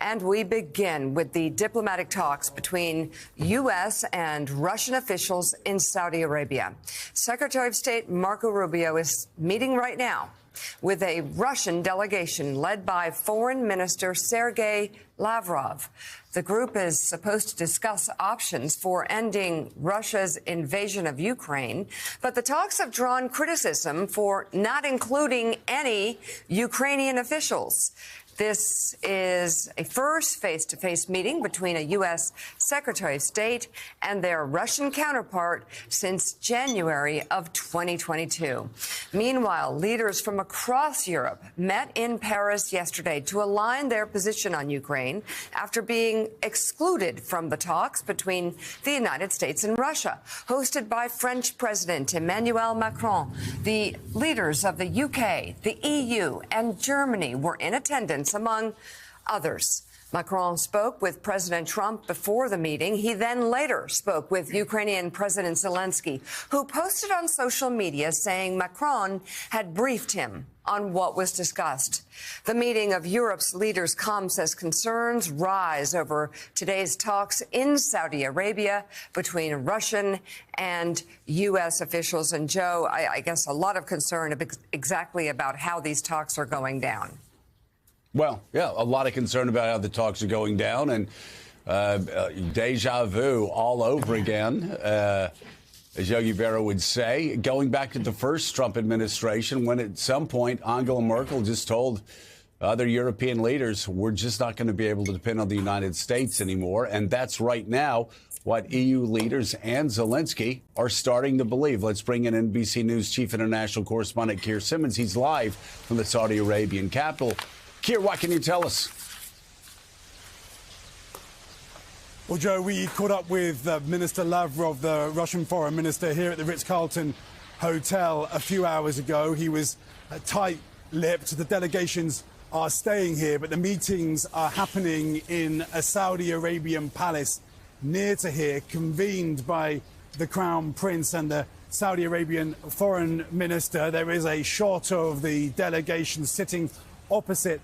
And we begin with the diplomatic talks between U.S. and Russian officials in Saudi Arabia. Secretary of State Marco Rubio is meeting right now with a Russian delegation led by Foreign Minister Sergei Lavrov. The group is supposed to discuss options for ending Russia's invasion of Ukraine, but the talks have drawn criticism for not including any Ukrainian officials. This is a first face-to-face meeting between a U.S. Secretary of State and their Russian counterpart since January of 2022. Meanwhile, leaders from across Europe met in Paris yesterday to align their position on Ukraine after being excluded from the talks between the United States and Russia, hosted by French President Emmanuel Macron. The leaders of the UK, the EU, and Germany were in attendance, among others. Macron spoke with President Trump before the meeting. He then later spoke with Ukrainian President Zelensky, who posted on social media saying Macron had briefed him on what was discussed. The meeting of Europe's leaders comes as concerns rise over today's talks in Saudi Arabia between Russian and U.S. officials. And Joe, I guess a lot of concern exactly about how these talks are going down. Well, yeah, a lot of concern about how the talks are going down, and deja vu all over again, as Yogi Berra would say, going back to the first Trump administration, when at some point Angela Merkel just told other European leaders, we're just not going to be able to depend on the United States anymore. And that's right now what EU leaders and Zelensky are starting to believe. Let's bring in NBC News chief international correspondent Keir Simmons. He's live from the Saudi Arabian capital. Keir, what can you tell us? Well, Joe, we caught up with Minister Lavrov, the Russian foreign minister, here at the Ritz-Carlton Hotel a few hours ago. He was tight-lipped. The delegations are staying here, but the meetings are happening in a Saudi Arabian palace near to here, convened by the Crown Prince and the Saudi Arabian foreign minister. There is a shot of the delegation sitting opposite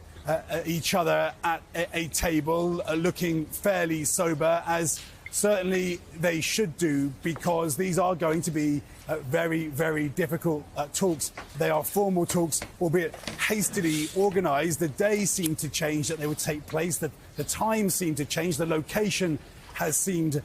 each other at a table, looking fairly sober, as certainly they should do, because these are going to be very, very difficult talks. They are formal talks, albeit hastily organised. The day seemed to change that they would take place. The time seemed to change. The location has seemed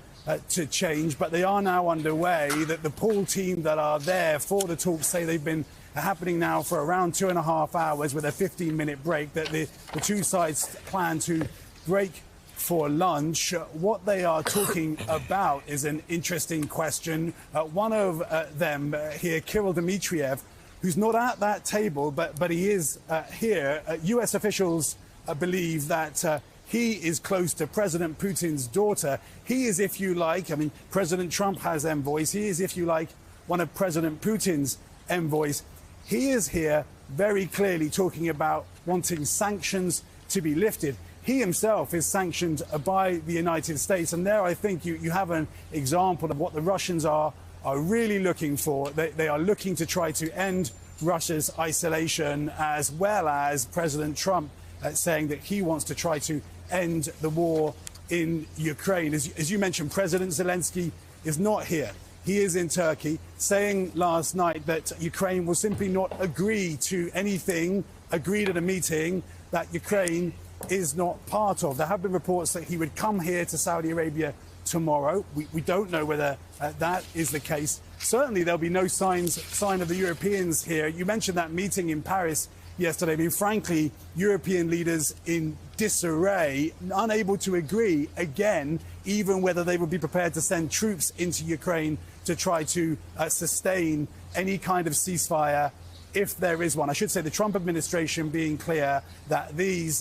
to change, but they are now underway. That the pool team that are there for the talks say they've been happening now for around 2.5 hours with a 15-minute break, that the two sides plan to break for lunch. What they are talking about is an interesting question. One of them here, Kirill Dmitriev, who's not at that table, but he is here. US officials believe that he is close to President Putin's daughter. He is, if you like, I mean, President Trump has envoys. He is, if you like, one of President Putin's envoys. He is here very clearly talking about wanting sanctions to be lifted. He himself is sanctioned by the United States. And there, I think you have an example of what the Russians are really looking for. They are looking to try to end Russia's isolation, as well as President Trump saying that he wants to try to end the war in Ukraine. As you mentioned, President Zelensky is not here. He is in Turkey, saying last night that Ukraine will simply not agree to anything agreed at a meeting that Ukraine is not part of. There have been reports that he would come here to Saudi Arabia tomorrow. We don't know whether that is the case. Certainly there'll be no sign of the Europeans here. You mentioned that meeting in Paris yesterday. I mean, frankly, European leaders in disarray, unable to agree again, even whether they would be prepared to send troops into Ukraine to try to sustain any kind of ceasefire, if there is one. I should say the Trump administration being clear that this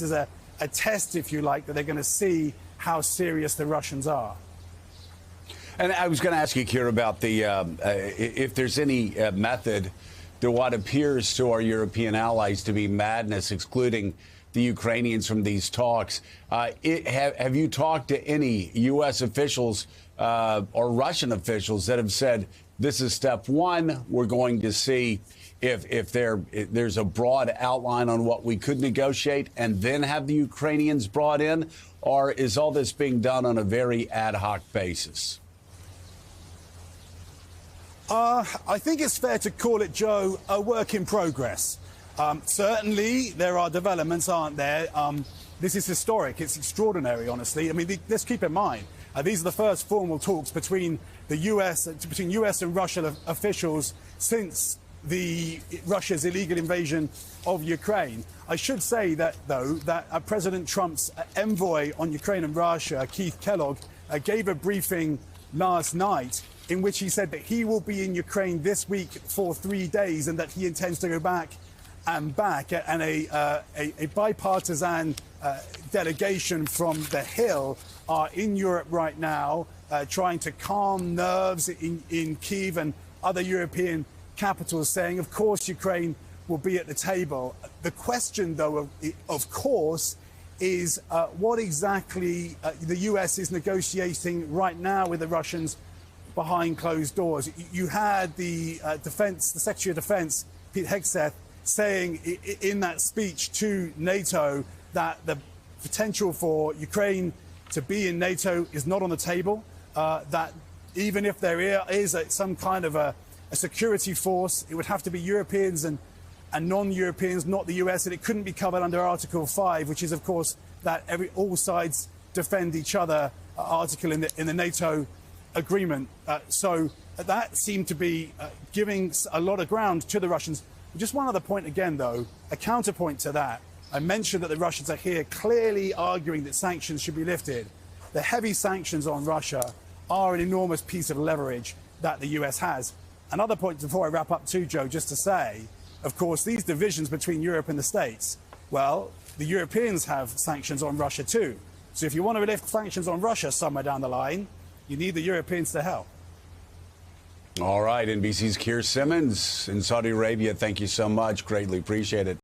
is a test, if you like, that they're going to see how serious the Russians are. And I was going to ask you, Keir, about the if there's any method to what appears to our European allies to be madness, excluding the Ukrainians from these talks. Have you talked to any U.S. officials or Russian officials that have said this is step one? We're going to see if there's a broad outline on what we could negotiate and then have the Ukrainians brought in, or is all this being done on a very ad hoc basis? I think it's fair to call it, Joe, a work in progress. Certainly, there are developments, aren't there? This is historic. It's extraordinary, honestly. I mean, let's keep in mind, these are the first formal talks between the U.S. and Russia officials since Russia's illegal invasion of Ukraine. I should say that, though, that President Trump's envoy on Ukraine and Russia, Keith Kellogg, gave a briefing last night in which he said that he will be in Ukraine this week for 3 days and that he intends to go back and back. And a bipartisan delegation from the Hill are in Europe right now trying to calm nerves in Kyiv and other European capitals, saying, of course, Ukraine will be at the table. The question, though, of course, is what exactly the US is negotiating right now with the Russians behind closed doors. You had the Secretary of Defense, Pete Hegseth, saying in that speech to NATO that the potential for Ukraine to be in NATO is not on the table, that even if there is some kind of a security force, it would have to be Europeans and non-Europeans, not the US, and it couldn't be covered under Article 5, which is, of course, that all sides defend each other article in the NATO agreement. So that seemed to be giving a lot of ground to the Russians. Just one other point again, though, a counterpoint to that. I mentioned that the Russians are here clearly arguing that sanctions should be lifted. The heavy sanctions on Russia are an enormous piece of leverage that the US has. Another point before I wrap up too, Joe, just to say, of course, these divisions between Europe and the States, well, the Europeans have sanctions on Russia too. So if you want to lift sanctions on Russia somewhere down the line, you need the Europeans to help. All right, NBC's Keir Simmons in Saudi Arabia, thank you so much. Greatly appreciate it.